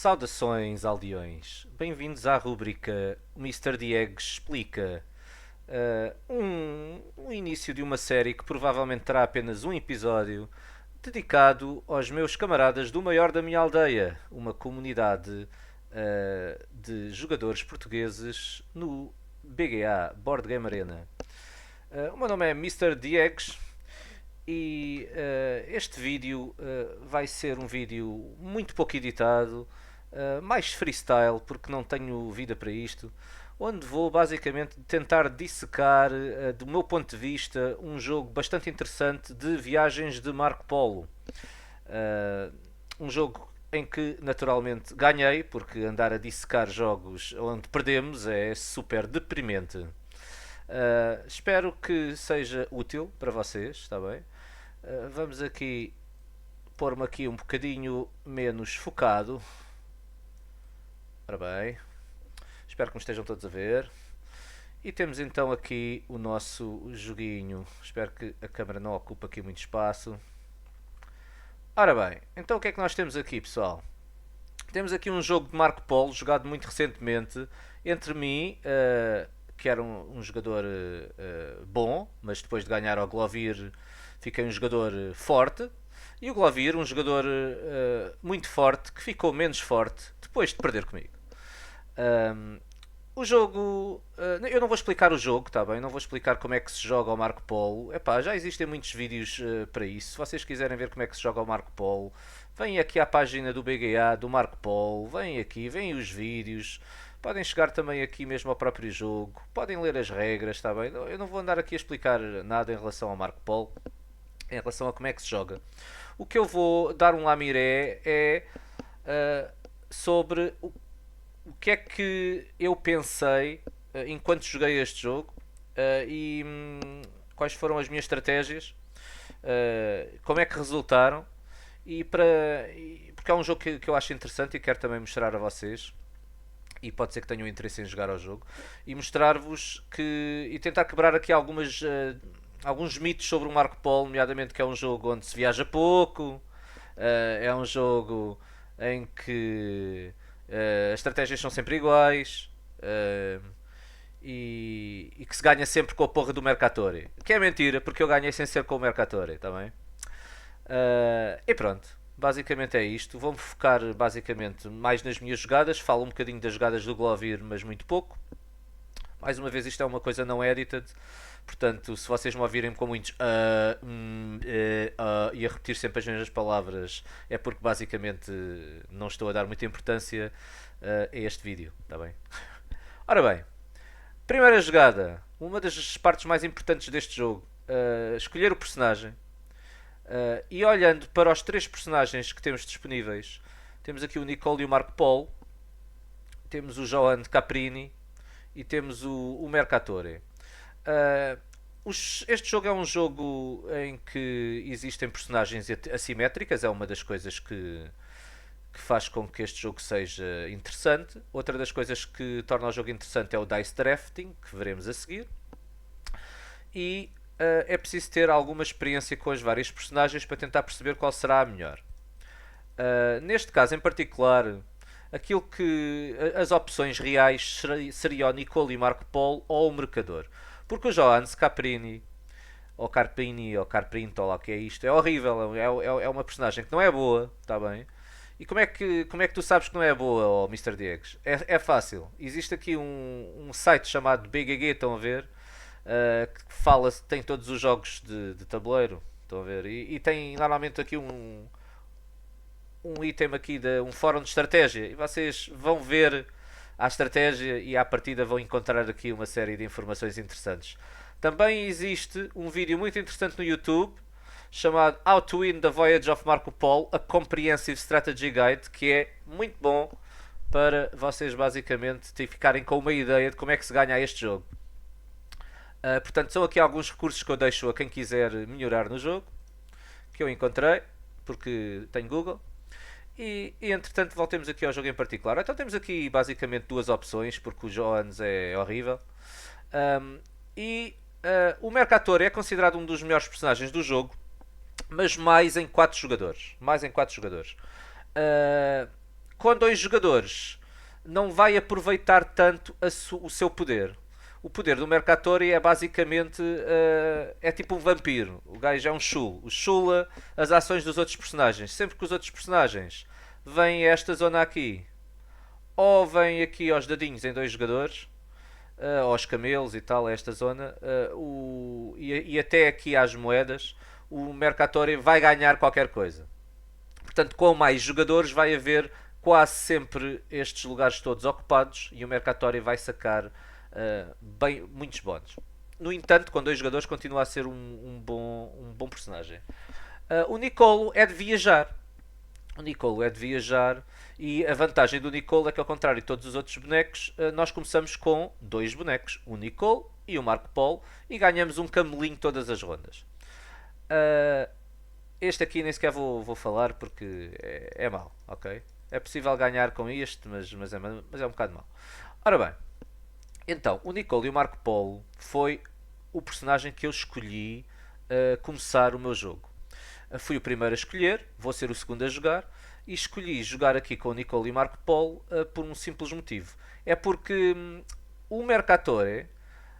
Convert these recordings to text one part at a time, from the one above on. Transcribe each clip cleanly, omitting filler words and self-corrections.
Saudações, aldeões. Bem-vindos à rúbrica O Mr. Diegues Explica. Um início de uma série que provavelmente terá apenas um episódio, dedicado aos meus camaradas do maior da minha aldeia, uma comunidade de jogadores portugueses no BGA, Board Game Arena. O meu nome é Mr. Diegues e este vídeo vai ser um vídeo muito pouco editado, mais freestyle, porque não tenho vida para isto, onde vou basicamente tentar dissecar, do meu ponto de vista, um jogo bastante interessante de viagens de Marco Polo. Um jogo em que naturalmente ganhei, porque andar a dissecar jogos onde perdemos é super deprimente. Espero que seja útil para vocês, está bem? Vamos aqui pôr-me aqui um bocadinho menos focado. Ora bem, espero que me estejam todos a ver. E temos então aqui o nosso joguinho. Espero que a câmera não ocupe aqui muito espaço. Ora bem, então o que é que nós temos aqui, pessoal? Temos aqui um jogo de Marco Polo, jogado muito recentemente, entre mim, que era um jogador bom, mas depois de ganhar ao Glovir fiquei um jogador forte, e o Glovir, um jogador muito forte, que ficou menos forte depois de perder comigo. O jogo. Eu não vou explicar o jogo, tá bem? Não vou explicar como é que se joga o Marco Polo. Epá, já existem muitos vídeos para isso. Se vocês quiserem ver como é que se joga o Marco Polo, vêm aqui à página do BGA do Marco Polo. Vêm aqui, vêm os vídeos. Podem chegar também aqui mesmo ao próprio jogo. Podem ler as regras, tá bem? Eu não vou andar aqui a explicar nada em relação ao Marco Polo, em relação a como é que se joga. O que eu vou dar um lamiré é sobre o que é que eu pensei enquanto joguei este jogo, e quais foram as minhas estratégias, como é que resultaram, porque é um jogo que eu acho interessante e quero também mostrar a vocês, e pode ser que tenham interesse em jogar ao jogo, e mostrar-vos e tentar quebrar aqui alguns mitos sobre o Marco Polo, nomeadamente que é um jogo onde se viaja pouco, é um jogo em que as estratégias são sempre iguais, e que se ganha sempre com a porra do Mercatori. Que é mentira, porque eu ganhei sem ser com o Mercatori, tá bem? E pronto, basicamente é isto. Vou-me focar basicamente mais nas minhas jogadas. Falo um bocadinho das jogadas do Glovir, mas muito pouco. Mais uma vez, isto é uma coisa não edited. Portanto, se vocês me ouvirem com muitos e a repetir sempre as mesmas palavras, é porque basicamente não estou a dar muita importância a este vídeo, está bem? Ora bem, primeira jogada, uma das partes mais importantes deste jogo, escolher o personagem. E olhando para os três personagens que temos disponíveis, temos aqui o Nicole e o Marco Polo, temos o Johan Caprini e temos o Mercatore. Este jogo é um jogo em que existem personagens assimétricas, é uma das coisas que faz com que este jogo seja interessante. Outra das coisas que torna o jogo interessante é o dice drafting, que veremos a seguir. E é preciso ter alguma experiência com as várias personagens para tentar perceber qual será a melhor. Neste caso em particular, as opções reais seriam o Nicole e Marco Polo ou o Mercador. Porque o Johannes Caprini, ou Carpini, ou Carprinto, ou lá o que é isto, é horrível, é uma personagem que não é boa, está bem? E como é que tu sabes que não é boa, oh Mr. Diegues? É fácil. Existe aqui um site chamado BGG, estão a ver? Que tem todos os jogos de tabuleiro, estão a ver? E tem normalmente aqui um item aqui de um fórum de estratégia, e vocês vão ver a estratégia e à partida vão encontrar aqui uma série de informações interessantes. Também existe um vídeo muito interessante no YouTube chamado How to Win the Voyage of Marco Polo, a Comprehensive Strategy Guide, que é muito bom para vocês basicamente ficarem com uma ideia de como é que se ganha a este jogo. Portanto, são aqui alguns recursos que eu deixo a quem quiser melhorar no jogo, que eu encontrei, porque tenho Google. E entretanto voltemos aqui ao jogo em particular. Então temos aqui basicamente duas opções, porque o Johannes é horrível. O Mercator é considerado um dos melhores personagens do jogo, mas mais em 4 jogadores. Mais em 4 jogadores. com dois jogadores não vai aproveitar tanto o seu poder. O poder do Mercatori é basicamente é tipo um vampiro. O gajo é um chulo. O chula as ações dos outros personagens. Sempre que os outros personagens vêm a esta zona aqui, ou vêm aqui aos dadinhos em dois jogadores, aos camelos e tal, a esta zona, e até aqui às moedas, o Mercatori vai ganhar qualquer coisa. Portanto, com mais jogadores vai haver quase sempre estes lugares todos ocupados e o Mercatori vai sacar muitos bónus. No entanto, com dois jogadores continua a ser um bom personagem. O Nicolo é de viajar. O Nicolo é de viajar e a vantagem do Nicolo é que, ao contrário de todos os outros bonecos, nós começamos com dois bonecos, o Nicolo e o Marco Polo, e ganhamos um camelinho todas as rondas. Este aqui nem sequer vou falar porque é mau, ok? É possível ganhar com este, mas é um bocado mau. Ora bem, então, o Nicolo e o Marco Polo foi o personagem que eu escolhi começar o meu jogo. Fui o primeiro a escolher, vou ser o segundo a jogar, e escolhi jogar aqui com o Nicolo e Marco Polo por um simples motivo. É porque o Mercatore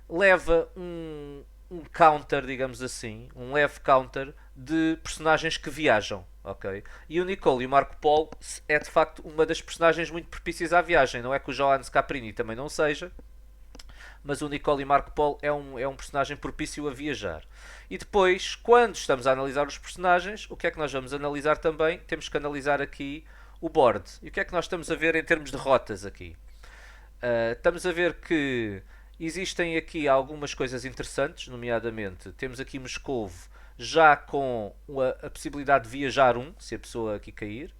leva um counter, digamos assim, um leve counter de personagens que viajam, ok? E o Nicolo e o Marco Polo é de facto uma das personagens muito propícias à viagem. Não é que o Johannes Caprini também não seja, mas o Nicolo e Marco Polo é um personagem propício a viajar. E depois, quando estamos a analisar os personagens, o que é que nós vamos analisar também? Temos que analisar aqui o board. E o que é que nós estamos a ver em termos de rotas aqui? Estamos a ver que existem aqui algumas coisas interessantes, nomeadamente temos aqui Moscovo já com a possibilidade de viajar se a pessoa aqui cair.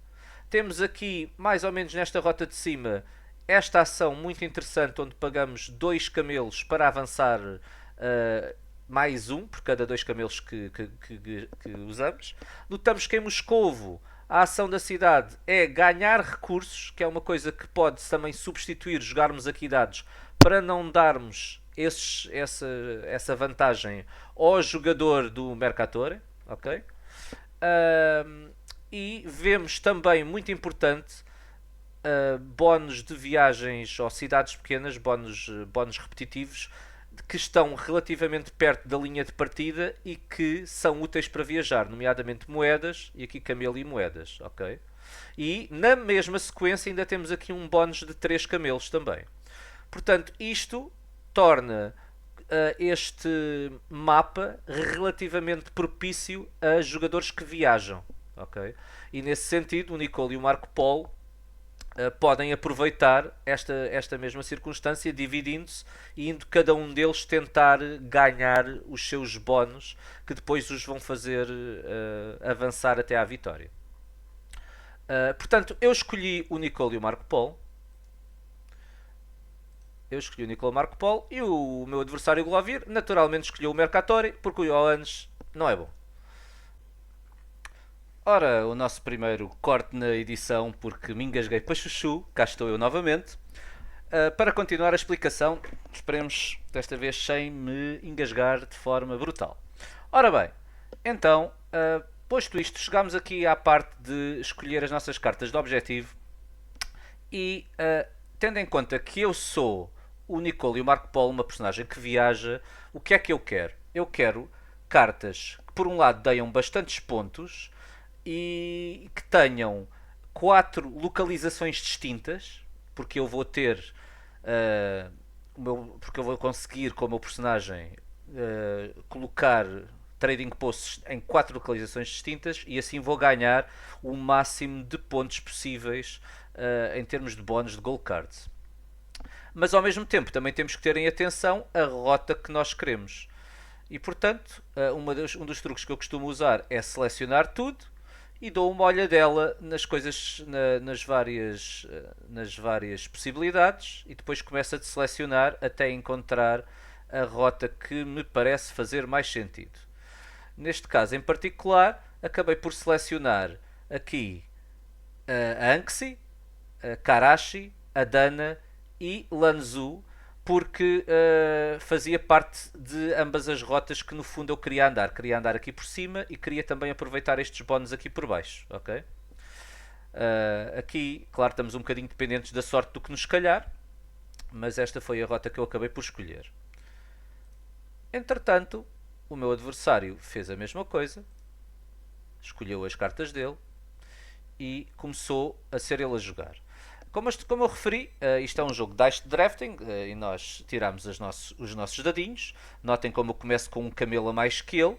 Temos aqui, mais ou menos nesta rota de cima, esta ação muito interessante onde pagamos 2 camelos para avançar mais um por cada 2 camelos que usamos. Notamos que em Moscovo a ação da cidade é ganhar recursos, que é uma coisa que pode também substituir jogarmos aqui dados para não darmos essa vantagem ao jogador do Mercatore, ok? E vemos também, muito importante, bónus de viagens ou cidades pequenas, bónus repetitivos, que estão relativamente perto da linha de partida e que são úteis para viajar, nomeadamente moedas, e aqui camelo e moedas, ok? E na mesma sequência ainda temos aqui um bónus de 3 camelos também. Portanto, isto torna este mapa relativamente propício a jogadores que viajam, ok? E nesse sentido, o Nicolo e o Marco Polo podem aproveitar esta mesma circunstância, dividindo-se e indo cada um deles tentar ganhar os seus bónus, que depois os vão fazer avançar até à vitória. Portanto, eu escolhi o Nicolo e o Marco Polo. E o meu adversário Glovir naturalmente escolheu o Mercatori, porque o Johannes não é bom. Ora, o nosso primeiro corte na edição, porque me engasguei para chuchu, cá estou eu novamente. Para continuar a explicação, esperemos desta vez sem me engasgar de forma brutal. Ora bem, então, posto isto, chegamos aqui à parte de escolher as nossas cartas de objetivo e, tendo em conta que eu sou o Nicolo e o Marco Polo, uma personagem que viaja, o que é que eu quero? Eu quero cartas que, por um lado, deem bastantes pontos e que tenham 4 localizações distintas, porque eu vou ter porque eu vou conseguir com o meu personagem colocar trading posts em 4 localizações distintas e assim vou ganhar o máximo de pontos possíveis em termos de bónus de gold cards. Mas ao mesmo tempo também temos que ter em atenção a rota que nós queremos. E portanto, um dos truques que eu costumo usar é selecionar tudo e dou uma olhadela nas coisas, nas várias possibilidades e depois começo a selecionar até encontrar a rota que me parece fazer mais sentido. Neste caso em particular, acabei por selecionar aqui a Anxi, a Karachi, a Dana e Lanzhou, porque fazia parte de ambas as rotas que no fundo eu queria andar. Queria andar aqui por cima e queria também aproveitar estes bónus aqui por baixo, ok? Aqui, claro, estamos um bocadinho dependentes da sorte do que nos calhar, mas esta foi a rota que eu acabei por escolher. Entretanto, o meu adversário fez a mesma coisa, escolheu as cartas dele e começou a ser ele a jogar. Como eu referi, isto é um jogo de dice drafting e nós tiramos os nossos dadinhos. Notem como eu começo com um camelo a mais que ele,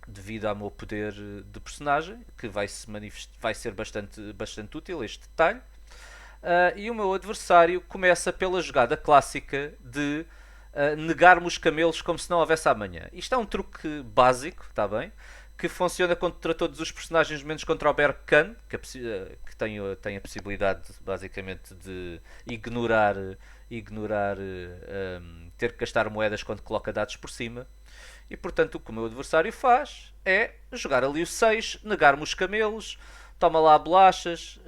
devido ao meu poder de personagem, que vai ser bastante útil este detalhe. E o meu adversário começa pela jogada clássica de negar-me os camelos como se não houvesse amanhã. Isto é um truque básico, está bem? Que funciona contra todos os personagens, menos contra o Berkan, que tem a possibilidade basicamente de ignorar ter que gastar moedas quando coloca dados por cima. E portanto o que o meu adversário faz é jogar ali o 6, negar-me os camelos, toma lá bolachas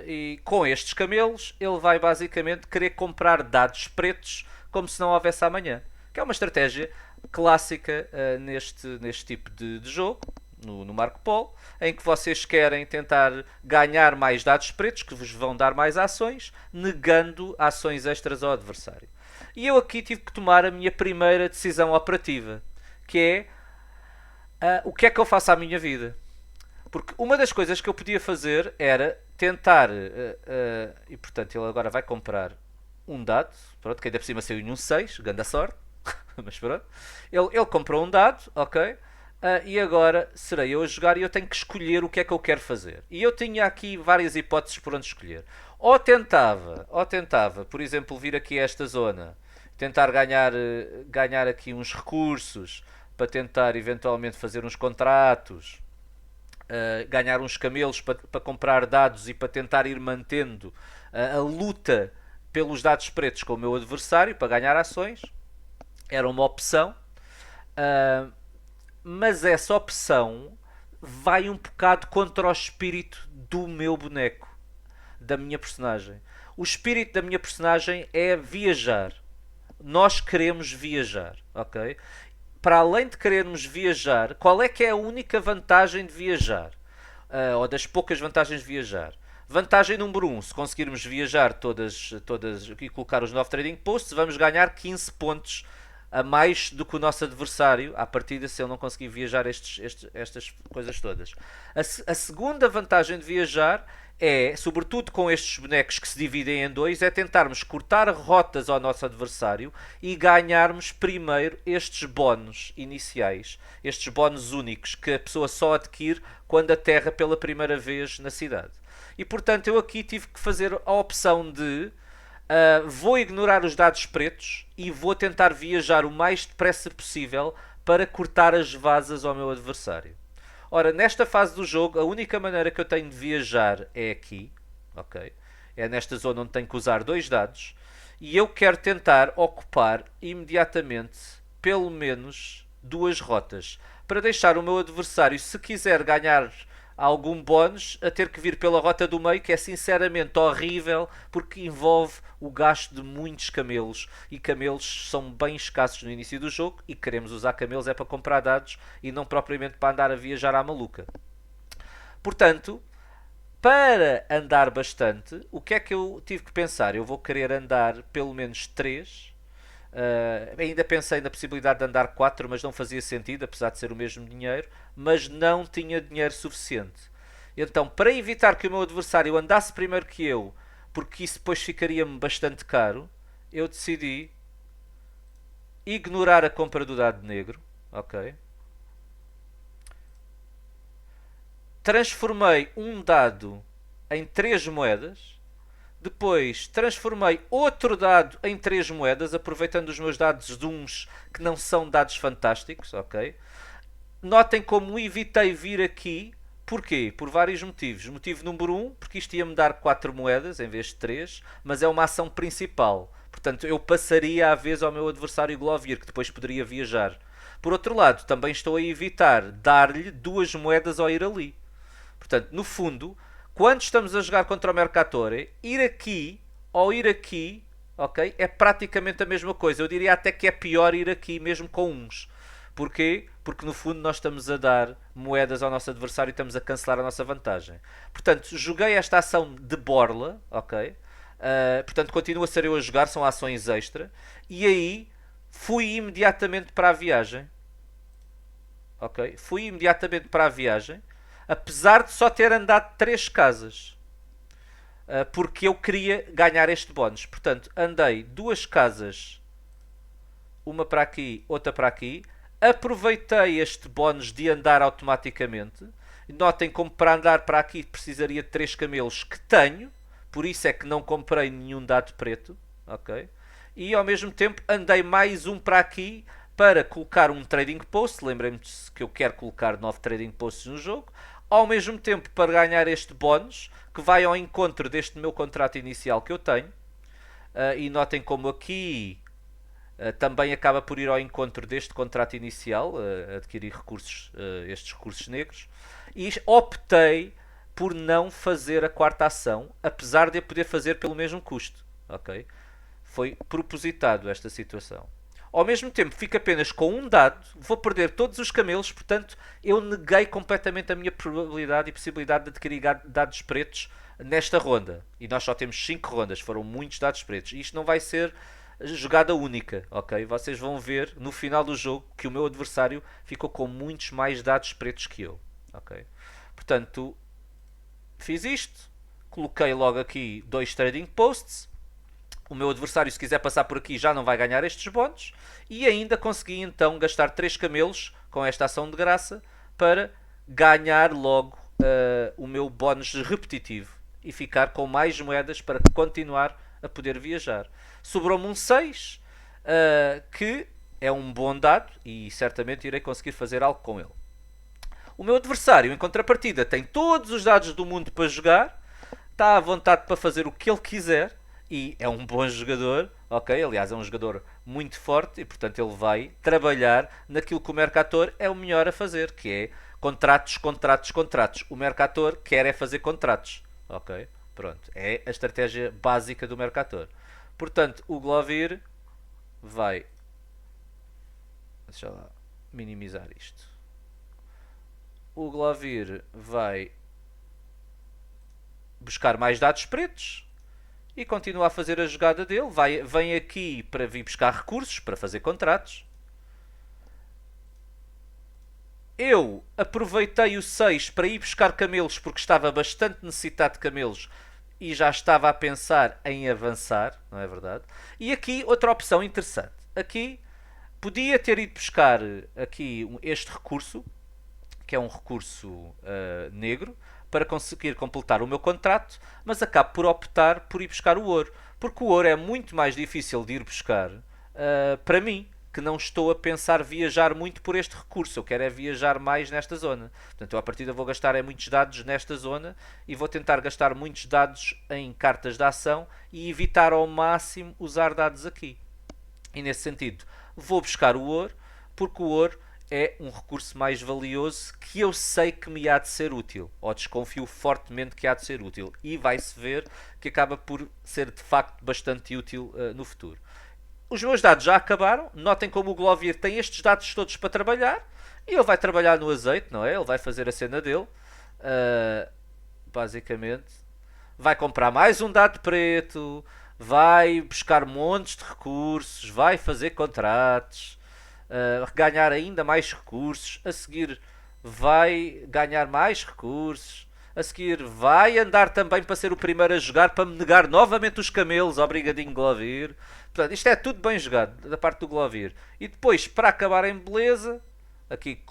e com estes camelos ele vai basicamente querer comprar dados pretos como se não houvesse amanhã. Que é uma estratégia clássica neste tipo de jogo, no Marco Polo, em que vocês querem tentar ganhar mais dados pretos que vos vão dar mais ações, negando ações extras ao adversário. E eu aqui tive que tomar a minha primeira decisão operativa, que é o que é que eu faço à minha vida. Porque uma das coisas que eu podia fazer era tentar, e portanto ele agora vai comprar um dado, pronto, que ainda por cima saiu um 6, grande sorte, mas pronto. Ele comprou um dado, ok, e agora serei eu a jogar e eu tenho que escolher o que é que eu quero fazer. E eu tinha aqui várias hipóteses por onde escolher. Ou tentava, por exemplo, vir aqui a esta zona, tentar ganhar aqui uns recursos para tentar eventualmente fazer uns contratos, ganhar uns camelos para comprar dados e para tentar ir mantendo a luta pelos dados pretos com o meu adversário para ganhar ações. Era uma opção, mas essa opção vai um bocado contra o espírito do meu boneco, da minha personagem. O espírito da minha personagem é viajar. Nós queremos viajar, ok? Para além de querermos viajar, qual é que é a única vantagem de viajar? Ou das poucas vantagens de viajar? Vantagem número 1, se conseguirmos viajar todas e colocar os 9 trading posts, vamos ganhar 15 pontos a mais do que o nosso adversário, à partida, se ele não conseguir viajar estas coisas todas. A segunda vantagem de viajar é, sobretudo com estes bonecos que se dividem em dois, é tentarmos cortar rotas ao nosso adversário e ganharmos primeiro estes bónus iniciais, estes bónus únicos que a pessoa só adquire quando aterra pela primeira vez na cidade. E portanto eu aqui tive que fazer a opção de vou ignorar os dados pretos e vou tentar viajar o mais depressa possível para cortar as vasas ao meu adversário. Ora, nesta fase do jogo, a única maneira que eu tenho de viajar é aqui, ok? É nesta zona onde tenho que usar 2 dados. E eu quero tentar ocupar imediatamente pelo menos 2 rotas. Para deixar o meu adversário, se quiser ganhar algum bónus, a ter que vir pela rota do meio, que é sinceramente horrível, porque envolve o gasto de muitos camelos. E camelos são bem escassos no início do jogo, e queremos usar camelos é para comprar dados e não propriamente para andar a viajar à maluca. Portanto, para andar bastante, o que é que eu tive que pensar? Eu vou querer andar pelo menos 3. Ainda pensei na possibilidade de andar 4, mas não fazia sentido, apesar de ser o mesmo dinheiro, mas não tinha dinheiro suficiente. Então, para evitar que o meu adversário andasse primeiro que eu, porque isso depois ficaria-me bastante caro, eu decidi ignorar a compra do dado negro, ok? Transformei um dado em 3 moedas. Depois transformei outro dado em 3 moedas, aproveitando os meus dados de uns que não são dados fantásticos, ok? Notem como evitei vir aqui. Porquê? Por vários motivos. Motivo número 1, porque isto ia-me dar 4 moedas em vez de 3, mas é uma ação principal. Portanto, eu passaria a vez ao meu adversário Glovir, que depois poderia viajar. Por outro lado, também estou a evitar dar-lhe 2 moedas ao ir ali. Portanto, no fundo, quando estamos a jogar contra o Mercatore, ir aqui ou ir aqui, ok, é praticamente a mesma coisa. Eu diria até que é pior ir aqui mesmo com uns. Porquê? porque no fundo nós estamos a dar moedas ao nosso adversário e estamos a cancelar a nossa vantagem. Portanto, joguei esta ação de borla, ok? Portanto, continua a ser eu a jogar, são ações extra. E aí, fui imediatamente para a viagem. Ok? Fui imediatamente para a viagem, apesar de só ter andado 3 casas. Porque eu queria ganhar este bónus. Portanto, andei 2 casas, uma para aqui, outra para aqui. Aproveitei este bónus de andar automaticamente. Notem como para andar para aqui precisaria de 3 camelos que tenho. Por isso é que não comprei nenhum dado preto. Ok? E ao mesmo tempo andei mais um para aqui para colocar um trading post. Lembrem-me que eu quero colocar 9 trading posts no jogo. Ao mesmo tempo para ganhar este bónus que vai ao encontro deste meu contrato inicial que eu tenho. E notem como aqui também acaba por ir ao encontro deste contrato inicial, adquirir recursos, estes recursos negros. E optei por não fazer a quarta ação, apesar de a poder fazer pelo mesmo custo. Ok? Foi propositado esta situação. Ao mesmo tempo, fico apenas com um dado, vou perder todos os camelos, portanto, eu neguei completamente a minha probabilidade e possibilidade de adquirir dados pretos nesta ronda. E nós só temos 5 rondas, foram muitos dados pretos. E isto não vai ser jogada única, ok? Vocês vão ver no final do jogo que o meu adversário ficou com muitos mais dados pretos que eu, ok? Portanto, fiz isto, coloquei logo aqui 2 trading posts. O meu adversário, se quiser passar por aqui, já não vai ganhar estes bónus. E ainda consegui então gastar 3 camelos com esta ação de graça para ganhar logo o meu bónus repetitivo e ficar com mais moedas para continuar a poder viajar. Sobrou-me um 6, que é um bom dado e certamente irei conseguir fazer algo com ele. O meu adversário, em contrapartida, tem todos os dados do mundo para jogar, está à vontade para fazer o que ele quiser e é um bom jogador, ok? Aliás, é um jogador muito forte e, portanto, ele vai trabalhar naquilo que o Mercator é o melhor a fazer, que é contratos, contratos, contratos. O Mercator quer é fazer contratos, ok? Pronto, é a estratégia básica do Mercator. Portanto, o Glovir vai... Deixa lá minimizar isto. O Glovir vai buscar mais dados pretos e continua a fazer a jogada dele. Vem aqui para vir buscar recursos, para fazer contratos. Eu aproveitei o 6 para ir buscar camelos porque estava bastante necessitado de camelos e já estava a pensar em avançar, não é verdade? E aqui outra opção interessante. Aqui podia ter ido buscar aqui este recurso, que é um recurso negro, para conseguir completar o meu contrato, mas acabo por optar por ir buscar o ouro. Porque o ouro é muito mais difícil de ir buscar para mim, que não estou a pensar viajar muito por este recurso. Eu quero é viajar mais nesta zona. Portanto, eu à partida vou gastar muitos dados nesta zona e vou tentar gastar muitos dados em cartas de ação e evitar ao máximo usar dados aqui. E nesse sentido, vou buscar o ouro, porque o ouro é um recurso mais valioso que eu sei que me há de ser útil, ou desconfio fortemente que há de ser útil, e vai-se ver que acaba por ser de facto bastante útil no futuro. Os meus dados já acabaram, notem como o Glovir tem estes dados todos para trabalhar, e ele vai trabalhar no azeite, não é? Ele vai fazer a cena dele, basicamente. Vai comprar mais um dado preto, vai buscar montes de recursos, vai fazer contratos, ganhar ainda mais recursos, a seguir vai ganhar mais recursos, a seguir vai andar também para ser o primeiro a jogar, para me negar novamente os camelos, obrigadinho Glovir. Portanto, isto é tudo bem jogado da parte do Glovir. E depois, para acabar em beleza, aqui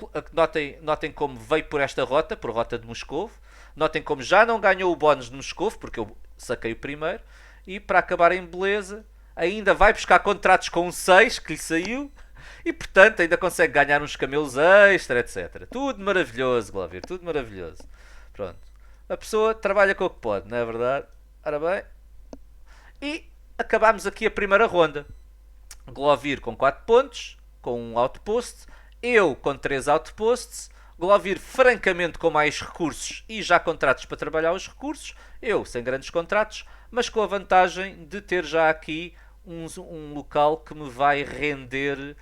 notem como veio por esta rota, por rota de Moscovo. Notem como já não ganhou o bónus de Moscovo, porque eu saquei o primeiro. E para acabar em beleza, ainda vai buscar contratos com um 6 que lhe saiu. E portanto ainda consegue ganhar uns camelos extra, etc. Tudo maravilhoso, Glovir, tudo maravilhoso. Pronto. A pessoa trabalha com o que pode, não é verdade? Ora bem. E acabámos aqui a primeira ronda. Glovir com 4 pontos, com um outpost. Eu com 3 outposts. Glovir francamente com mais recursos e já contratos para trabalhar os recursos. Eu sem grandes contratos, mas com a vantagem de ter já aqui um local que me vai render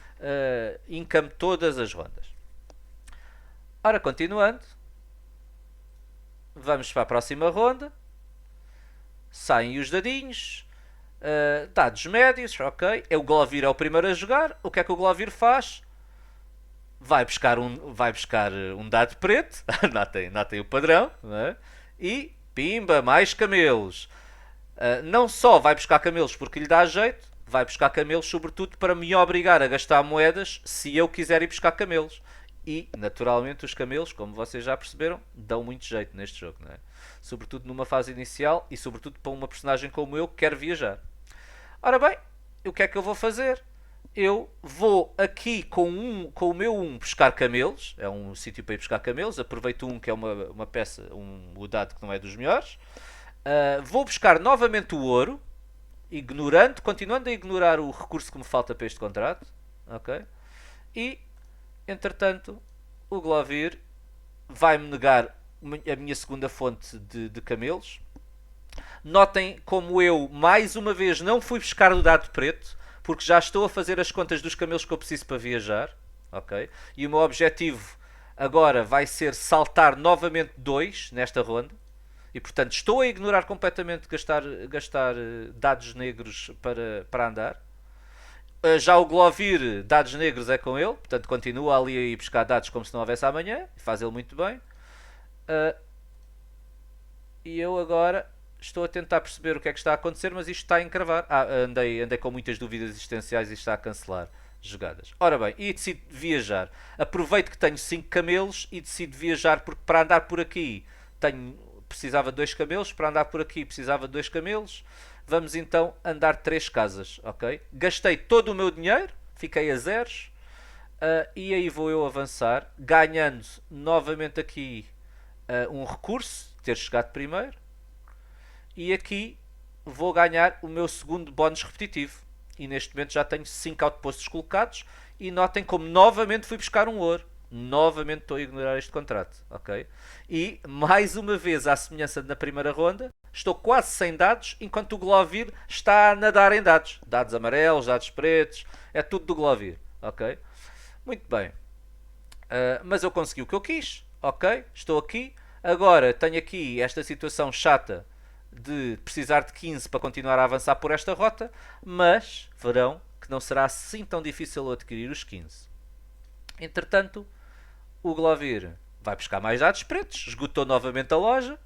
income todas as rondas. Ora, continuando, vamos para a próxima ronda. Saem os dadinhos, dados médios, ok. O Glovir é o primeiro a jogar. O que é que o Glovir faz? Vai buscar um dado preto, notem o padrão, não é? E pimba, mais camelos. Não só vai buscar camelos porque lhe dá jeito, vai buscar camelos sobretudo para me obrigar a gastar moedas se eu quiser ir buscar camelos. E, naturalmente, os camelos, como vocês já perceberam, dão muito jeito neste jogo, não é? Sobretudo numa fase inicial e sobretudo para uma personagem como eu que quer viajar. Ora bem, o que é que eu vou fazer? Eu vou aqui com o meu 1 buscar camelos. É um sítio para ir buscar camelos. Aproveito que é uma peça, o dado que não é dos melhores. Vou buscar novamente o ouro, continuando a ignorar o recurso que me falta para este contrato. Ok? E, entretanto, o Glovir vai-me negar a minha segunda fonte de camelos. Notem como eu, mais uma vez, não fui buscar o dado preto, porque já estou a fazer as contas dos camelos que eu preciso para viajar. Ok? E o meu objetivo agora vai ser saltar novamente 2 nesta ronda. E portanto estou a ignorar completamente gastar dados negros para andar. Já o Glovir, dados negros é com ele, portanto continua ali a ir buscar dados como se não houvesse amanhã, e faz ele muito bem. E eu agora estou a tentar perceber o que é que está a acontecer, mas isto está a encravar. Andei com muitas dúvidas existenciais e está a cancelar jogadas. Ora bem, e decido viajar. Aproveito que tenho 5 camelos e decido viajar, porque para andar por aqui precisava de 2 camelos, para andar por aqui precisava de 2 camelos. Vamos então andar 3 casas, ok? Gastei todo o meu dinheiro, fiquei a zeros, e aí vou eu avançar, ganhando novamente aqui um recurso, ter chegado primeiro, e aqui vou ganhar o meu segundo bónus repetitivo. E neste momento já tenho 5 outposts colocados, e notem como novamente fui buscar um ouro. Novamente estou a ignorar este contrato, ok? E, mais uma vez, à semelhança na primeira ronda, estou quase sem dados, enquanto o Glovir está a nadar em dados. Dados amarelos, dados pretos, é tudo do Glovir, ok? Muito bem. Mas eu consegui o que eu quis, ok? Estou aqui. Agora tenho aqui esta situação chata de precisar de 15 para continuar a avançar por esta rota, mas verão que não será assim tão difícil adquirir os 15. Entretanto, o Glovir vai buscar mais dados pretos, esgotou novamente a loja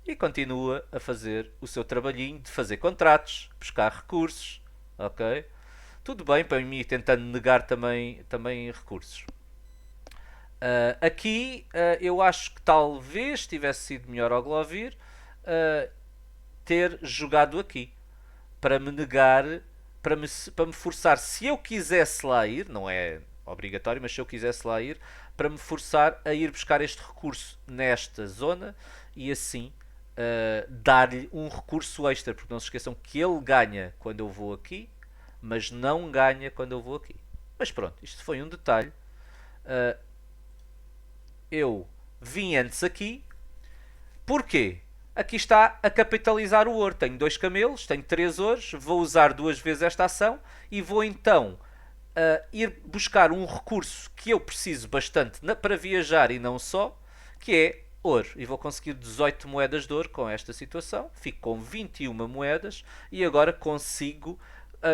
e continua a fazer o seu trabalhinho de fazer contratos, buscar recursos, ok? Tudo bem para mim, tentando negar também recursos. Aqui eu acho que talvez tivesse sido melhor ao Glovir ter jogado aqui para me negar, para me forçar, se eu quisesse lá ir, não é obrigatório, mas se eu quisesse lá ir, para me forçar a ir buscar este recurso nesta zona e assim dar-lhe um recurso extra, porque não se esqueçam que ele ganha quando eu vou aqui, mas não ganha quando eu vou aqui. Mas pronto, isto foi um detalhe. Eu vim antes aqui. Porquê? Aqui está a capitalizar o ouro. Tenho 2 camelos, tenho 3 ouros, vou usar 2 vezes esta ação e vou então ir buscar um recurso que eu preciso bastante para viajar e não só, que é ouro. E vou conseguir 18 moedas de ouro com esta situação. Fico com 21 moedas e agora consigo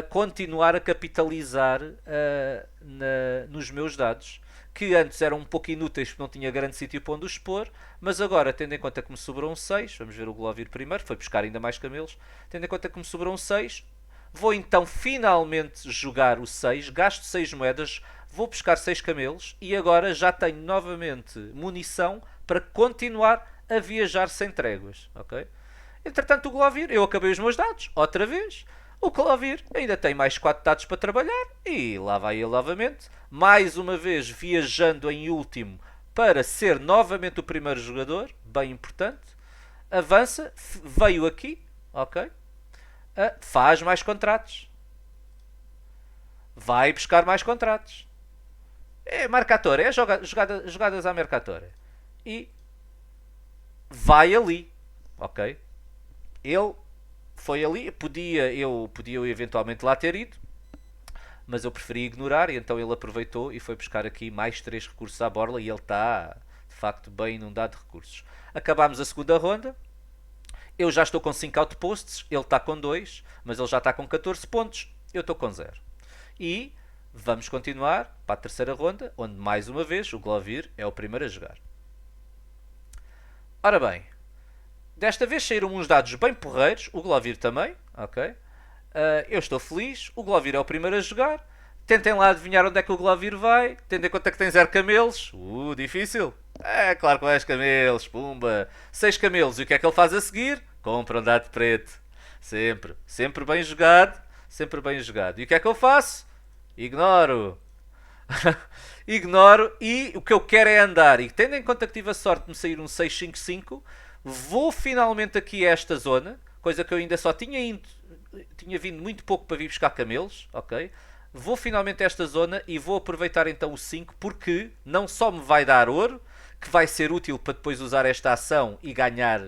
continuar a capitalizar nos meus dados, que antes eram um pouco inúteis porque não tinha grande sítio para onde os expor, mas agora, tendo em conta que me sobrou um 6, vamos ver o Glovir primeiro, foi buscar ainda mais camelos, tendo em conta que me sobrou um 6, vou então finalmente jogar o 6, gasto 6 moedas, vou buscar 6 camelos e agora já tenho novamente munição para continuar a viajar sem tréguas, ok? Entretanto o Glovir, eu acabei os meus dados, outra vez. O Glovir ainda tem mais 4 dados para trabalhar e lá vai ele novamente, mais uma vez viajando em último para ser novamente o primeiro jogador, bem importante. Avança, veio aqui, ok? Faz mais contratos. Vai buscar mais contratos. É Mercator, é jogadas à Mercator. E vai ali, ok? Ele foi ali, eu podia eventualmente lá ter ido, mas eu preferi ignorar e então ele aproveitou e foi buscar aqui mais 3 recursos à borla e ele está de facto bem inundado de recursos. Acabámos a segunda ronda. Eu já estou com 5 outposts, ele está com 2, mas ele já está com 14 pontos, eu estou com 0. E vamos continuar para a terceira ronda, onde mais uma vez o Glovir é o primeiro a jogar. Ora bem, desta vez saíram uns dados bem porreiros, o Glovir também, ok? Eu estou feliz, o Glovir é o primeiro a jogar. Tentem lá adivinhar onde é que o Glovir vai, tendo em conta que tem 0 camelos. Difícil. É claro que vai aos camelos, pumba. 6 camelos, e o que é que ele faz a seguir? Compra um dado preto. Sempre, sempre bem jogado, sempre bem jogado. E o que é que eu faço? Ignoro. Ignoro e o que eu quero é andar. E tendo em conta que tive a sorte de me sair um 655, vou finalmente aqui a esta zona, coisa que eu ainda só tinha vindo muito pouco para vir buscar camelos, ok? Vou finalmente a esta zona e vou aproveitar então o 5, porque não só me vai dar ouro, que vai ser útil para depois usar esta ação e ganhar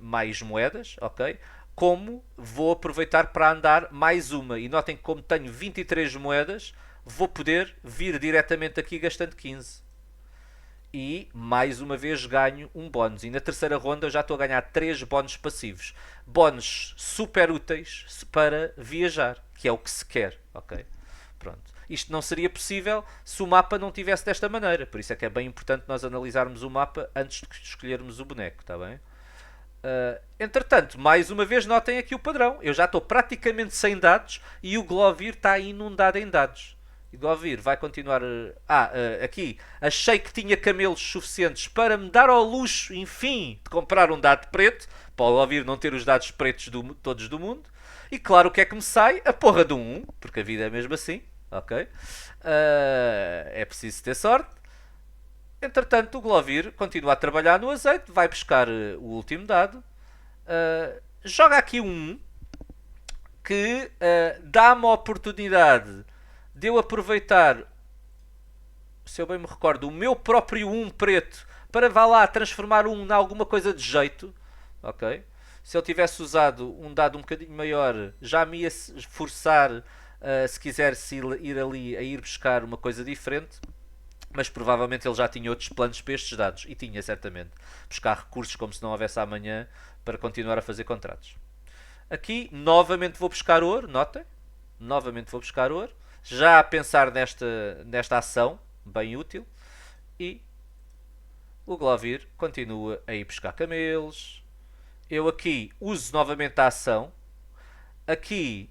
mais moedas, ok? Como vou aproveitar para andar mais uma. E notem que como tenho 23 moedas, vou poder vir diretamente aqui gastando 15. E mais uma vez ganho um bónus. E na terceira ronda eu já estou a ganhar 3 bónus passivos. Bónus super úteis para viajar, que é o que se quer, ok? Pronto. Isto não seria possível se o mapa não tivesse desta maneira. Por isso é que é bem importante nós analisarmos o mapa antes de escolhermos o boneco, está bem? Entretanto, mais uma vez notem aqui o padrão. Eu já estou praticamente sem dados e o Glovir está inundado em dados. O Glovir vai continuar... aqui. Achei que tinha camelos suficientes para me dar ao luxo, enfim, de comprar um dado preto. Para o Glovir não ter os dados pretos todos do mundo. E claro, o que é que me sai? A porra de um 1, porque a vida é mesmo assim. Ok? É preciso ter sorte. Entretanto, o Glovir continua a trabalhar no azeite, vai buscar o último dado, joga aqui um 1, que dá-me a oportunidade de eu aproveitar, se eu bem me recordo, o meu próprio 1 preto para vá lá transformar um em alguma coisa de jeito, ok? Se ele tivesse usado um dado um bocadinho maior, já me ia forçar, se quisesse ir ali a ir buscar uma coisa diferente. Mas provavelmente ele já tinha outros planos para estes dados. E tinha, certamente. Buscar recursos como se não houvesse amanhã para continuar a fazer contratos. Aqui, novamente vou buscar ouro. Notem. Novamente vou buscar ouro. Já a pensar nesta ação. Bem útil. E o Glovir continua a ir buscar camelos. Eu aqui uso novamente a ação. Aqui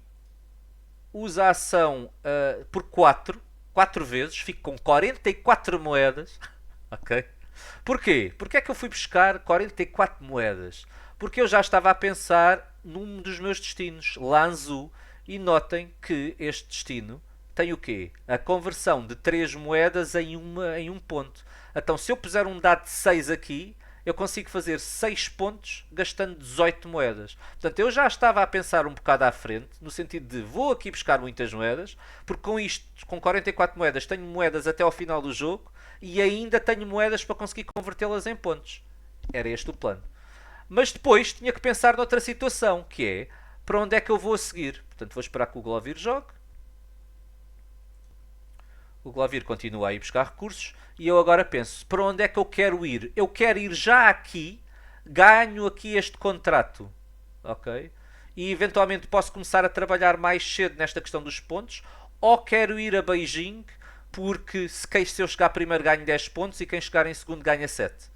uso a ação por 4 vezes, fico com 44 moedas, ok? Porquê? Porque é que eu fui buscar 44 moedas? Porque eu já estava a pensar num dos meus destinos, Lanzhou, e notem que este destino tem o quê? A conversão de 3 moedas em um ponto. Então, se eu puser um dado de 6 aqui, eu consigo fazer 6 pontos gastando 18 moedas. Portanto, eu já estava a pensar um bocado à frente, no sentido de vou aqui buscar muitas moedas, porque com isto, com 44 moedas, tenho moedas até ao final do jogo e ainda tenho moedas para conseguir convertê-las em pontos. Era este o plano. Mas depois tinha que pensar noutra situação, que é para onde é que eu vou a seguir. Portanto, vou esperar que o Glovir jogue. O Glovir continua a ir buscar recursos e eu agora penso, para onde é que eu quero ir? Eu quero ir já aqui, ganho aqui este contrato, ok? E eventualmente posso começar a trabalhar mais cedo nesta questão dos pontos, ou quero ir a Beijing, porque se eu chegar primeiro ganho 10 pontos e quem chegar em segundo ganha 7.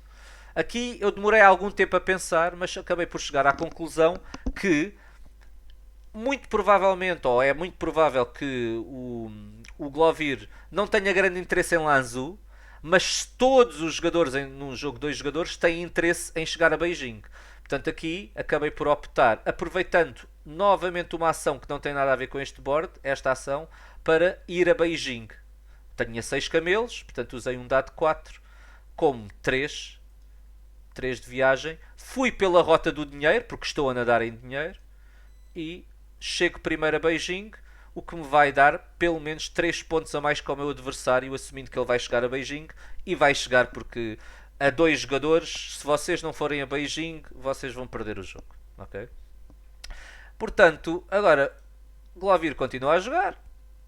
Aqui eu demorei algum tempo a pensar, mas acabei por chegar à conclusão que muito provavelmente, ou é muito provável que o Glovir não tenha grande interesse em Lanzhou, mas todos os jogadores num jogo de 2 jogadores têm interesse em chegar a Beijing. Portanto, aqui acabei por optar, aproveitando novamente uma ação que não tem nada a ver com este board, esta ação, para ir a Beijing. Tinha 6 camelos, portanto usei um dado 4, como 3 de viagem. Fui pela rota do dinheiro, porque estou a nadar em dinheiro, e chego primeiro a Beijing, o que me vai dar pelo menos 3 pontos a mais que o meu adversário, assumindo que ele vai chegar a Beijing, e vai chegar porque a 2 jogadores, se vocês não forem a Beijing, vocês vão perder o jogo, ok? Portanto, agora Glovir continua a jogar,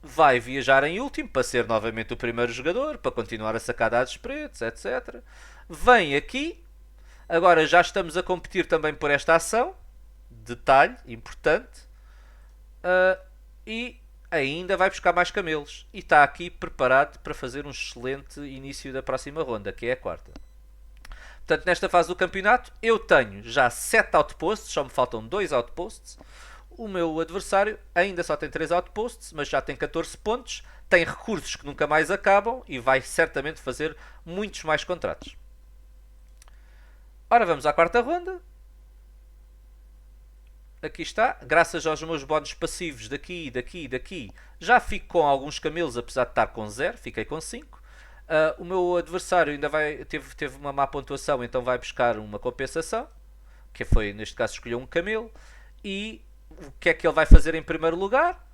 vai viajar em último para ser novamente o primeiro jogador, para continuar a sacar dados pretos, etc. Vem aqui, agora já estamos a competir também por esta ação, detalhe importante, e ainda vai buscar mais camelos. E está aqui preparado para fazer um excelente início da próxima ronda, que é a quarta. Portanto, nesta fase do campeonato, eu tenho já 7 outposts, só me faltam 2 outposts. O meu adversário ainda só tem 3 outposts, mas já tem 14 pontos, tem recursos que nunca mais acabam e vai certamente fazer muitos mais contratos. Ora, vamos à quarta ronda. Aqui está, graças aos meus bónus passivos daqui, já fico com alguns camelos, apesar de estar com 0, fiquei com 5. O meu adversário ainda teve uma má pontuação, então vai buscar uma compensação, que foi, neste caso, escolher um camelo. E o que é que ele vai fazer em primeiro lugar?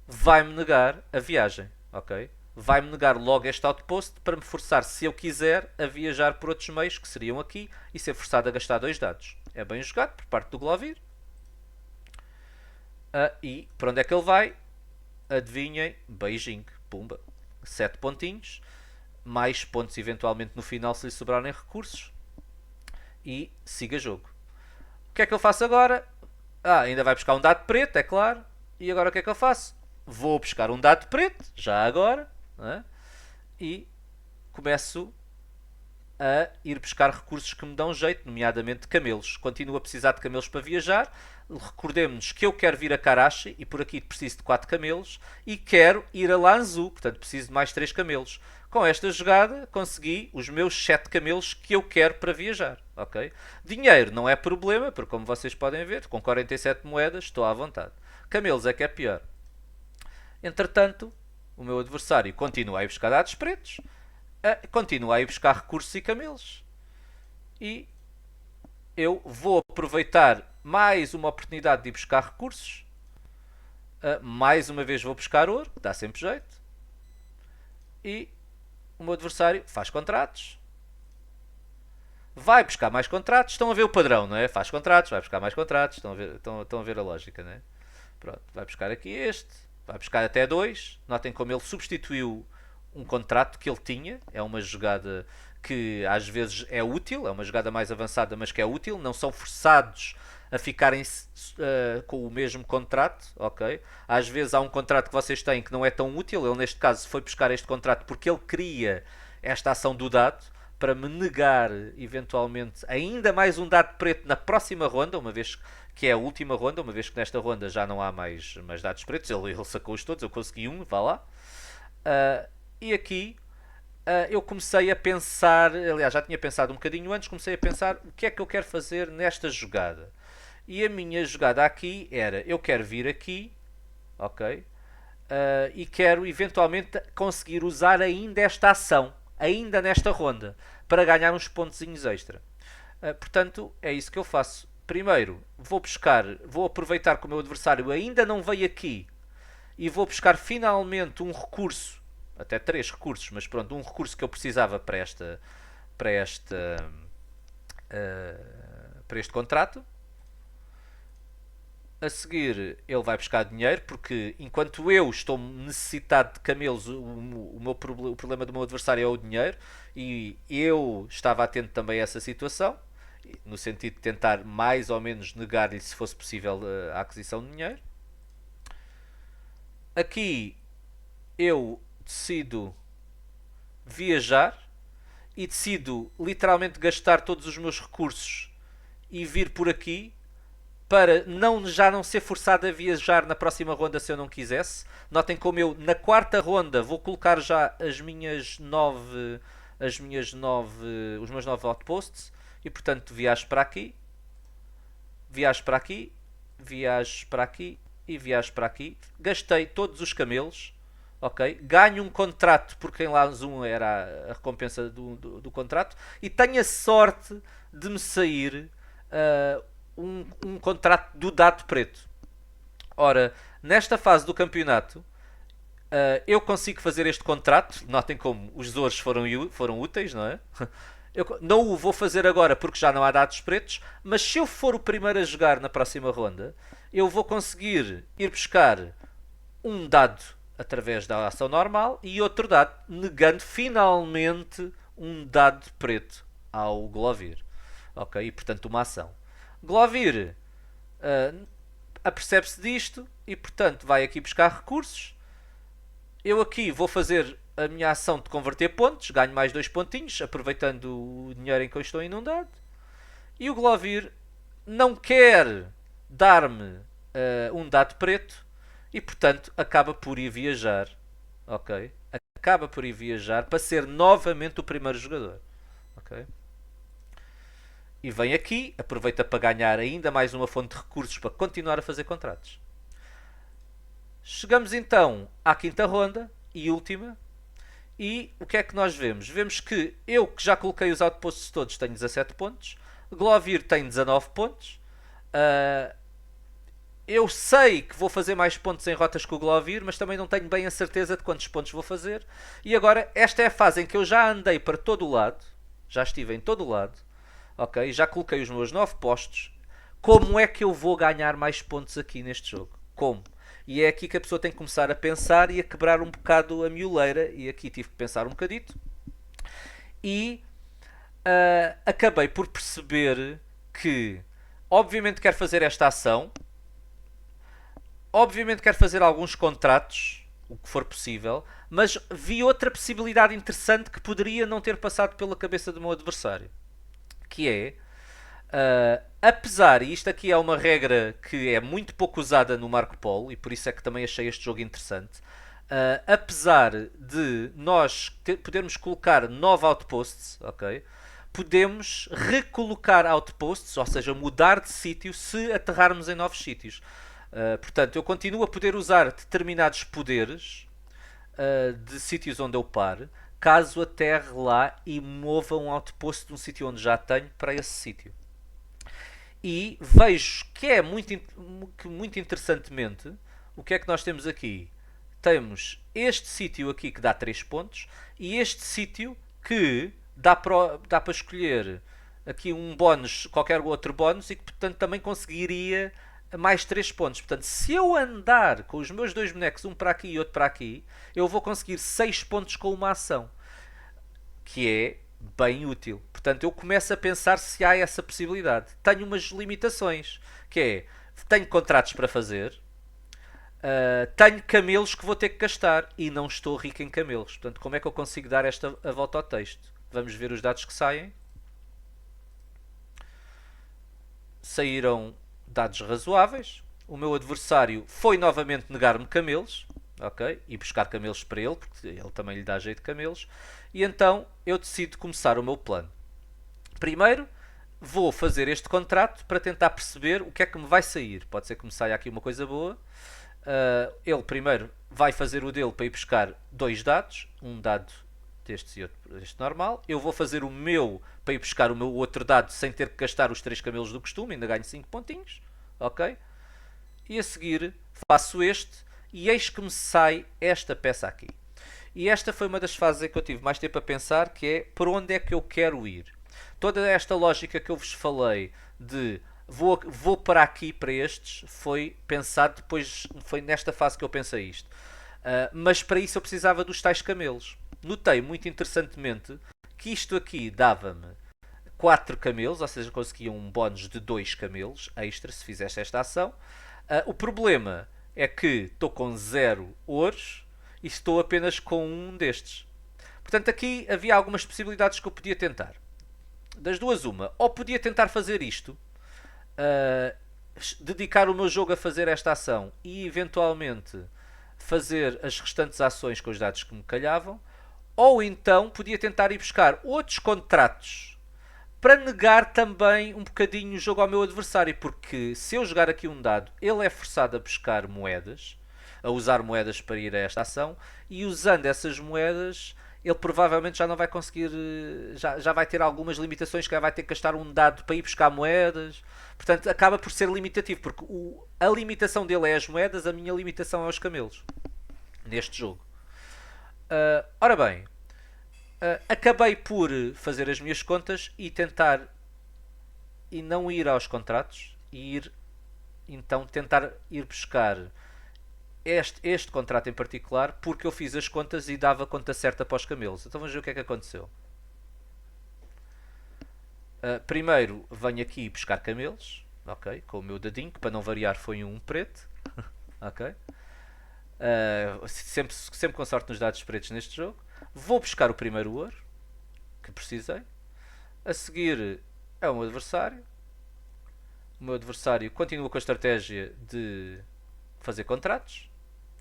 Vai-me negar a viagem, ok? Vai-me negar logo este outpost para me forçar, se eu quiser, a viajar por outros meios, que seriam aqui, e ser forçado a gastar 2 dados. É bem jogado por parte do Glovir. E para onde é que ele vai? Adivinhem, Beijing, pumba, 7 pontinhos, mais pontos eventualmente no final se lhe sobrarem recursos, e siga jogo. O que é que eu faço agora? Ainda vai buscar um dado preto, é claro, e agora o que é que eu faço? Vou buscar um dado preto, já agora, e começo a ir buscar recursos que me dão jeito, nomeadamente camelos. Continuo a precisar de camelos para viajar. Recordemos-nos que eu quero vir a Karachi e por aqui preciso de 4 camelos e quero ir a Lanzhou, portanto preciso de mais 3 camelos. Com esta jogada consegui os meus 7 camelos que eu quero para viajar. Okay? Dinheiro não é problema, porque como vocês podem ver, com 47 moedas estou à vontade. Camelos é que é pior. Entretanto, o meu adversário continua a ir buscar dados pretos, continua a ir buscar recursos e camelos. E eu vou aproveitar mais uma oportunidade de ir buscar recursos. Mais uma vez vou buscar ouro, dá sempre jeito. E o meu adversário faz contratos. Vai buscar mais contratos. Estão a ver o padrão, não é? Faz contratos, vai buscar mais contratos. Estão a ver a lógica, não é? Pronto, vai buscar aqui este. Vai buscar até 2. Notem como ele substituiu um contrato que ele tinha. É uma jogada que às vezes é útil. É uma jogada mais avançada, mas que é útil. Não são forçados a ficarem com o mesmo contrato, ok? Às vezes há um contrato que vocês têm que não é tão útil. Ele neste caso foi buscar este contrato porque ele queria esta ação do dado para me negar eventualmente ainda mais um dado preto na próxima ronda, uma vez que é a última ronda, uma vez que nesta ronda já não há mais dados pretos. Ele sacou-os todos, eu consegui um, vá lá. E aqui eu comecei a pensar, aliás já tinha pensado um bocadinho antes, comecei a pensar o que é que eu quero fazer nesta jogada. E a minha jogada aqui era, eu quero vir aqui, ok? E quero eventualmente conseguir usar ainda esta ação, ainda nesta ronda, para ganhar uns pontozinhos extra. Portanto, é isso que eu faço. Primeiro, vou aproveitar que o meu adversário ainda não veio aqui e vou buscar finalmente um recurso, até 3 recursos, mas pronto, um recurso que eu precisava para este contrato. A seguir ele vai buscar dinheiro, porque enquanto eu estou necessitado de camelos, o problema do meu adversário é o dinheiro, e eu estava atento também a essa situação, no sentido de tentar mais ou menos negar-lhe, se fosse possível, a aquisição de dinheiro. Aqui eu decido viajar e decido literalmente gastar todos os meus recursos e vir por aqui, para já não ser forçado a viajar na próxima ronda se eu não quisesse. Notem como eu na quarta ronda vou colocar já os meus 9 outposts e portanto viajo para aqui, viajo para aqui, viajo para aqui e viajo para aqui. Gastei todos os camelos, ok? Ganho um contrato porque em Lanzhou era a recompensa do contrato e tenho a sorte de me sair um contrato do dado preto. Ora, nesta fase do campeonato eu consigo fazer este contrato. Notem como os ouros foram úteis, não é? Eu não o vou fazer agora porque já não há dados pretos, mas se eu for o primeiro a jogar na próxima ronda, eu vou conseguir ir buscar um dado através da ação normal e outro dado, negando finalmente um dado de preto ao Glovir. Ok? E portanto uma ação. Glovir apercebe-se disto e portanto vai aqui buscar recursos. Eu aqui vou fazer a minha ação de converter pontos, ganho mais 2 pontinhos, aproveitando o dinheiro em que eu estou inundado. E o Glovir não quer dar-me um dado preto e portanto acaba por ir viajar. Ok? Acaba por ir viajar para ser novamente o primeiro jogador. Ok? E vem aqui, aproveita para ganhar ainda mais uma fonte de recursos para continuar a fazer contratos. Chegamos então à quinta ronda e última. E o que é que nós vemos? Vemos que eu, que já coloquei os outposts todos, tenho 17 pontos. Glovir tem 19 pontos. Eu sei que vou fazer mais pontos em rotas com o Glovir, mas também não tenho bem a certeza de quantos pontos vou fazer. E agora, esta é a fase em que eu já andei para todo o lado. Já estive em todo o lado. Ok? Já coloquei os meus 9 postos. Como é que eu vou ganhar mais pontos aqui neste jogo? Como? E é aqui que a pessoa tem que começar a pensar e a quebrar um bocado a mioleira. E aqui tive que pensar um bocadito. E acabei por perceber que, obviamente, quero fazer esta ação. Obviamente, quero fazer alguns contratos, o que for possível. Mas vi outra possibilidade interessante que poderia não ter passado pela cabeça do meu adversário. Que é, apesar, e isto aqui é uma regra que é muito pouco usada no Marco Polo, e por isso é que também achei este jogo interessante, apesar de nós podermos colocar 9 outposts, ok? Podemos recolocar outposts, ou seja, mudar de sítio se aterrarmos em novos sítios. Portanto, eu continuo a poder usar determinados poderes de sítios onde eu pare, caso aterre lá e mova um outpost de um sítio onde já tenho para esse sítio. E vejo que é muito interessantemente, o que é que nós temos aqui? Temos este sítio aqui que dá 3 pontos e este sítio que dá para escolher aqui um bónus, qualquer outro bónus, e que portanto também conseguiria mais 3 pontos. Portanto, se eu andar com os meus dois bonecos, um para aqui e outro para aqui, eu vou conseguir 6 pontos com uma ação, que é bem útil. Portanto, eu começo a pensar se há essa possibilidade. Tenho umas limitações, que é, tenho contratos para fazer, tenho camelos que vou ter que gastar e não estou rico em camelos. Portanto, como é que eu consigo dar a volta ao texto? Vamos ver os dados que saem. Saíram dados razoáveis. O meu adversário foi novamente negar-me camelos, ok? E buscar camelos para ele, porque ele também lhe dá jeito de camelos. E então eu decido começar o meu plano. Primeiro, vou fazer este contrato para tentar perceber o que é que me vai sair. Pode ser que me saia aqui uma coisa boa. Ele primeiro vai fazer o dele para ir buscar 2 dados. Um dado destes e outro deste normal. Eu vou fazer o meu para ir buscar o meu outro dado sem ter que gastar os 3 camelos do costume. Ainda ganho 5 pontinhos. Ok? E a seguir faço este e eis que me sai esta peça aqui. E esta foi uma das fases em que eu tive mais tempo a pensar, que é por onde é que eu quero ir. Toda esta lógica que eu vos falei de vou para aqui, para estes, foi pensado depois, foi nesta fase que eu pensei isto. Mas para isso eu precisava dos tais camelos. Notei muito interessantemente que isto aqui dava-me 4 camelos, ou seja, conseguia um bónus de 2 camelos extra se fizesse esta ação. O problema é que estou com 0 ouros e estou apenas com um destes. Portanto, aqui havia algumas possibilidades que eu podia tentar. Das duas, uma. Ou podia tentar fazer isto, dedicar o meu jogo a fazer esta ação e, eventualmente, fazer as restantes ações com os dados que me calhavam. Ou então, podia tentar ir buscar outros contratos para negar também um bocadinho o jogo ao meu adversário. Porque se eu jogar aqui um dado, ele é forçado a buscar moedas, a usar moedas para ir a esta ação, e usando essas moedas ele provavelmente já não vai conseguir, já vai ter algumas limitações, que vai ter que gastar um dado para ir buscar moedas. Portanto, acaba por ser limitativo, porque a limitação dele é as moedas, a minha limitação é os camelos neste jogo. Ora bem, acabei por fazer as minhas contas e tentar e não ir aos contratos e ir, então tentar ir buscar este contrato em particular porque eu fiz as contas e dava a conta certa para os camelos. Então vamos ver o que é que aconteceu. Primeiro venho aqui buscar camelos, ok? Com o meu dadinho, que para não variar foi um preto, ok? Sempre com sorte nos dados pretos neste jogo. Vou buscar o primeiro ouro que precisei. A seguir é o meu adversário. O meu adversário continua com a estratégia de fazer contratos,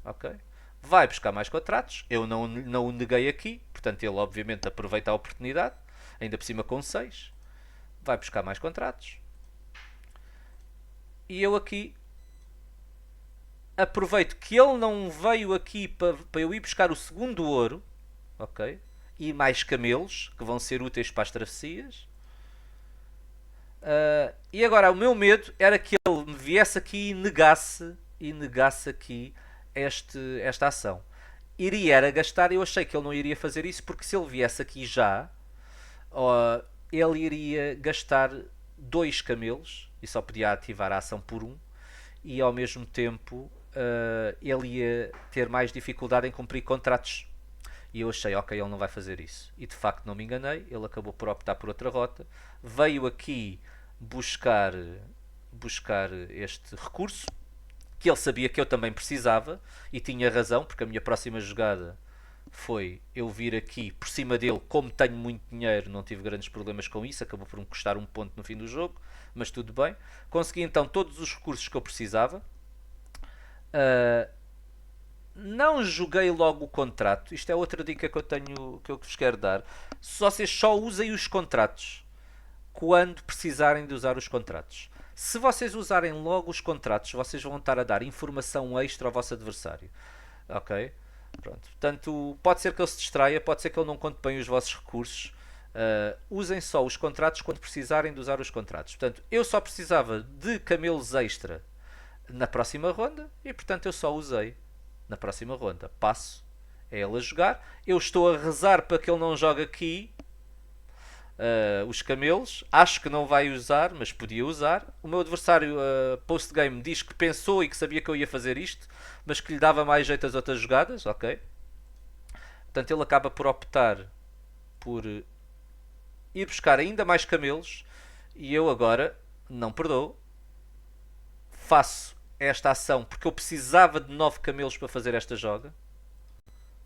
ok? Vai buscar mais contratos. Eu não o neguei aqui, portanto ele obviamente aproveita a oportunidade, ainda por cima com 6. Vai buscar mais contratos. E eu aqui aproveito que ele não veio aqui para eu ir buscar o segundo ouro, ok? E mais camelos que vão ser úteis para as travessias. E agora o meu medo era que ele me viesse aqui e negasse aqui esta ação. Iria era gastar, eu achei que ele não iria fazer isso porque se ele viesse aqui já, ele iria gastar 2 camelos e só podia ativar a ação por um, e ao mesmo tempo ele ia ter mais dificuldade em cumprir contratos. E eu achei, ok, ele não vai fazer isso. E de facto não me enganei, ele acabou por optar por outra rota. Veio aqui buscar este recurso, que ele sabia que eu também precisava, e tinha razão, porque a minha próxima jogada foi eu vir aqui por cima dele. Como tenho muito dinheiro, não tive grandes problemas com isso, acabou por me custar um ponto no fim do jogo, mas tudo bem. Consegui então todos os recursos que eu precisava. Não joguei logo o contrato. Isto é outra dica que eu vos quero dar. Vocês só usem os contratos quando precisarem de usar os contratos. Se vocês usarem logo os contratos, vocês vão estar a dar informação extra ao vosso adversário. Ok? Pronto. Portanto, pode ser que ele se distraia, pode ser que ele não conte bem os vossos recursos. Usem só os contratos quando precisarem de usar os contratos. Portanto, eu só precisava de camelos extra na próxima ronda e, portanto, eu só usei na próxima ronda. Passo a ele a jogar. Eu estou a rezar para que ele não jogue aqui os camelos. Acho que não vai usar, mas podia usar. O meu adversário post-game diz que pensou e que sabia que eu ia fazer isto, mas que lhe dava mais jeito às outras jogadas, ok? Portanto, ele acaba por optar por ir buscar ainda mais camelos e eu agora não perdoo. Faço esta ação porque eu precisava de 9 camelos para fazer esta joga,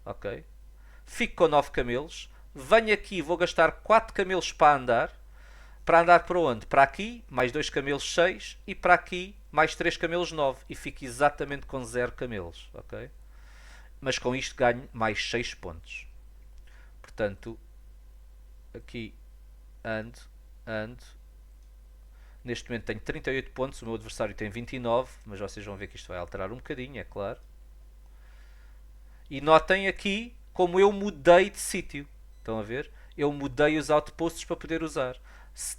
ok? Fico com 9 camelos. Venho aqui, vou gastar 4 camelos para andar. Para andar para onde? Para aqui, mais 2 camelos 6. E para aqui, mais 3 camelos 9. E fico exatamente com 0 camelos. Ok? Mas com isto ganho mais 6 pontos. Portanto, aqui ando. Neste momento tenho 38 pontos. O meu adversário tem 29. Mas vocês vão ver que isto vai alterar um bocadinho, é claro. E notem aqui como eu mudei de sítio. Estão a ver? Eu mudei os outposts para poder usar.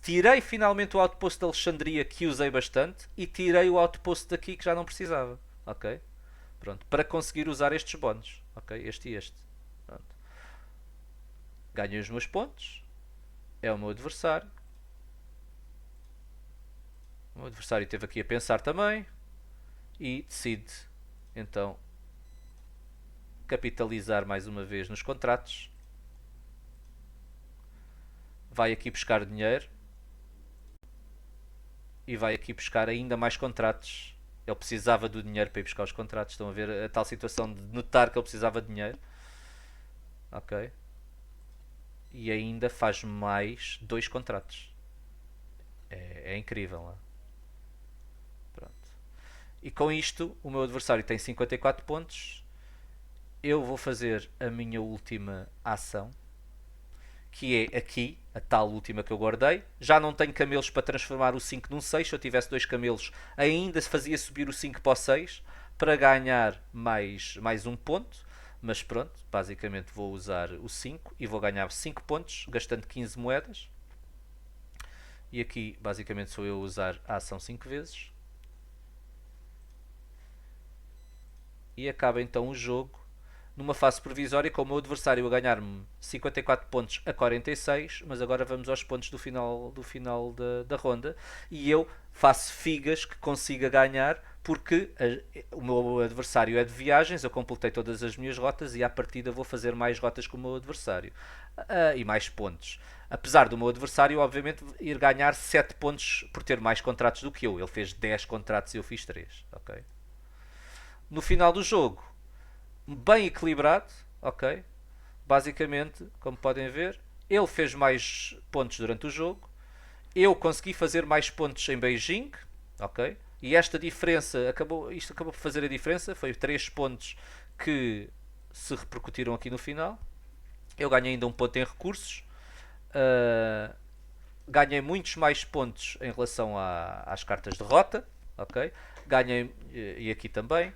Tirei finalmente o outpost de Alexandria, que usei bastante, e tirei o outpost daqui que já não precisava. Ok? Pronto. Para conseguir usar estes bónus. Ok? Este e este. Pronto. Ganhei os meus pontos. É o meu adversário. O meu adversário esteve aqui a pensar também. E decide, então, capitalizar mais uma vez nos contratos. Vai aqui buscar dinheiro e vai aqui buscar ainda mais contratos. Ele precisava do dinheiro para ir buscar os contratos. Estão a ver a tal situação de notar que ele precisava de dinheiro. Ok? E ainda faz mais 2 contratos. É incrível, não é? Pronto. E com isto, o meu adversário tem 54 pontos. Eu vou fazer a minha última ação, que é aqui, a tal última que eu guardei. Já não tenho camelos para transformar o 5 num 6. Se eu tivesse 2 camelos, ainda fazia subir o 5 para o 6 para ganhar mais um ponto. Mas pronto, basicamente vou usar o 5 e vou ganhar 5 pontos, gastando 15 moedas. E aqui, basicamente, sou eu a usar a ação 5 vezes. E acaba então o jogo numa fase provisória com o meu adversário a ganhar-me 54 pontos a 46, mas agora vamos aos pontos do final da ronda e eu faço figas que consiga ganhar porque o meu adversário é de viagens, eu completei todas as minhas rotas e à partida vou fazer mais rotas que o meu adversário. E mais pontos. Apesar do meu adversário, obviamente, ir ganhar 7 pontos por ter mais contratos do que eu. Ele fez 10 contratos e eu fiz 3. Okay? No final do jogo, bem equilibrado. Okay? Basicamente, como podem ver, ele fez mais pontos durante o jogo. Eu consegui fazer mais pontos em Beijing. Ok? E esta diferença, isto acabou por fazer a diferença. Foi 3 pontos que se repercutiram aqui no final. Eu ganhei ainda um ponto em recursos. Uh, Ganhei muitos mais pontos em relação às cartas de rota. Ok? Ganhei, e aqui também.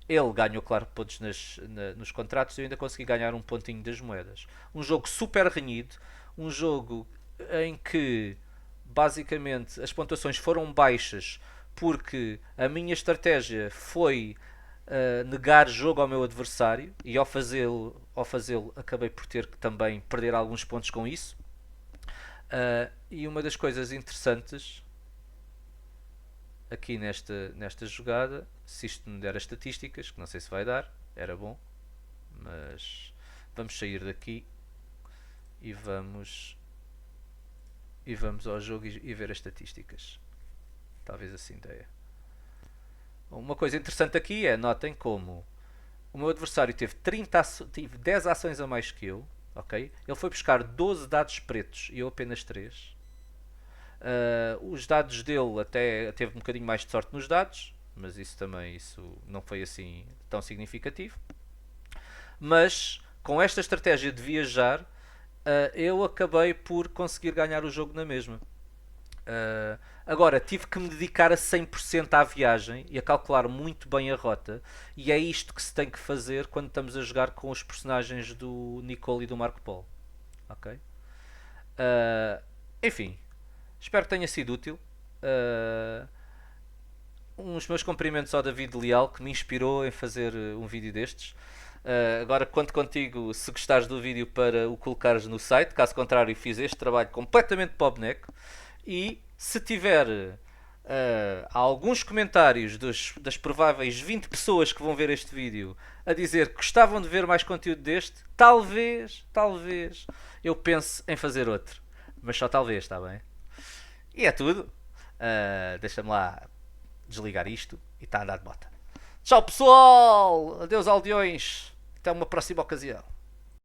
Ele ganhou, claro, pontos nos contratos e eu ainda consegui ganhar um pontinho das moedas. Um jogo super renhido. Um jogo em que basicamente as pontuações foram baixas porque a minha estratégia foi negar jogo ao meu adversário e ao fazê-lo acabei por ter que também perder alguns pontos com isso. E uma das coisas interessantes aqui nesta jogada, se isto me der as estatísticas, que não sei se vai dar, era bom, mas vamos sair daqui e vamos ao jogo e ver as estatísticas. Talvez assim ideia. Uma coisa interessante aqui é, notem como o meu adversário teve 10 ações a mais que eu. Okay? Ele foi buscar 12 dados pretos e eu apenas 3. Os dados dele até teve um bocadinho mais de sorte nos dados, mas isso não foi assim tão significativo. Mas com esta estratégia de viajar, eu acabei por conseguir ganhar o jogo na mesma. Agora, tive que me dedicar a 100% à viagem e a calcular muito bem a rota. E é isto que se tem que fazer quando estamos a jogar com os personagens do Nicole e do Marco Polo. Ok? Enfim, espero que tenha sido útil. Uns meus cumprimentos ao David Leal, que me inspirou em fazer um vídeo destes. Agora conto contigo se gostares do vídeo para o colocares no site. Caso contrário, fiz este trabalho completamente para o boneco. E se tiver alguns comentários das prováveis 20 pessoas que vão ver este vídeo a dizer que gostavam de ver mais conteúdo deste, talvez eu pense em fazer outro. Mas só talvez, está bem? E é tudo. Deixa-me lá desligar isto e está a andar de bota. Tchau pessoal! Adeus aldeões! Até uma próxima ocasião.